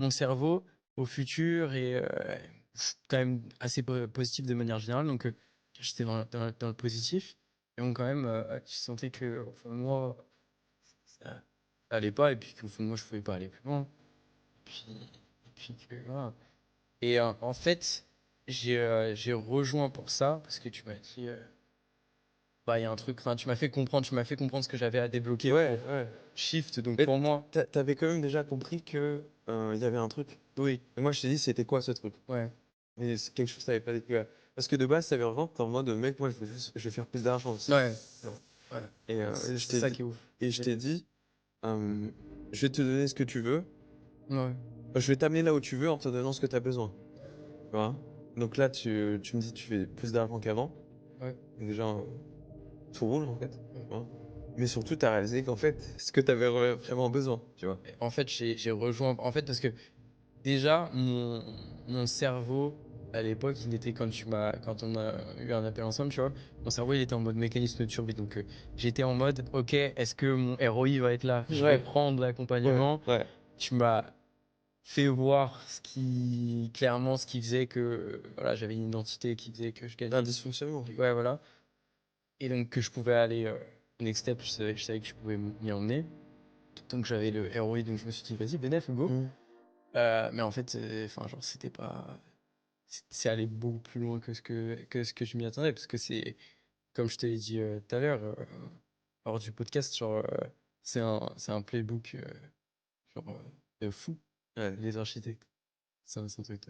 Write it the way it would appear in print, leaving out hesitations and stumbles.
mon cerveau au futur et je suis quand même assez positif de manière générale, donc j'étais dans le positif. Et donc quand même, je sentais que au fond de moi, ça allait pas, et puis qu'au fond de moi, je pouvais pas aller plus loin. Puis, et puis que voilà. Et en fait, j'ai rejoint pour ça, parce que tu m'as dit, bah, il y a un truc, enfin, tu m'as fait comprendre ce que j'avais à débloquer pour Ouais, ouais. Shift, donc Mais pour moi, t'avais quand même déjà compris que il y avait un truc. oui, Et moi, je t'ai dit, c'était quoi ce truc? ouais, Mais c'est quelque chose que t'avais pas découvert. Parce que de base, t'avais vraiment t'es en mode, mec, moi, je vais faire plus d'argent aussi. ouais, ouais. Je C'est t'ai ça dit, qui est ouf. et je t'ai dit, je vais te donner ce que tu veux. Ouais, Je vais t'amener là où tu veux en te donnant ce que t'as besoin. Tu vois? Donc là, tu me dis, tu fais plus d'argent qu'avant. ouais. Déjà, tout roule, en fait. Tu vois? Mais surtout, t'as réalisé qu'en fait, ce que t'avais vraiment besoin, tu vois? En fait, j'ai rejoint. En fait, parce que déjà, mon cerveau, à l'époque, il était quand on a eu un appel ensemble, tu vois, mon cerveau, il était en mode mécanisme de survie. Donc, j'étais en mode, ok, est-ce que mon ROI va être là? Je vais Ouais, prendre ouais, l'accompagnement. ouais. Tu m'as fait voir clairement, ce qui faisait que, voilà, j'avais une identité qui faisait que je Un gagnais. dysfonctionnement. Ouais, voilà. Et donc, que je pouvais aller next step, je savais que je pouvais m'y emmener. Donc, j'avais le ROI, donc je me suis dit, vas-y, bénéf, go. Mm. Mais en fait, enfin, genre, c'était pas. C'est allé beaucoup plus loin que ce que je m'y attendais, parce que c'est, comme je te l'ai dit tout à l'heure, hors du podcast, genre, c'est un playbook, genre, de fou, Ouais. les architectes. C'est un truc,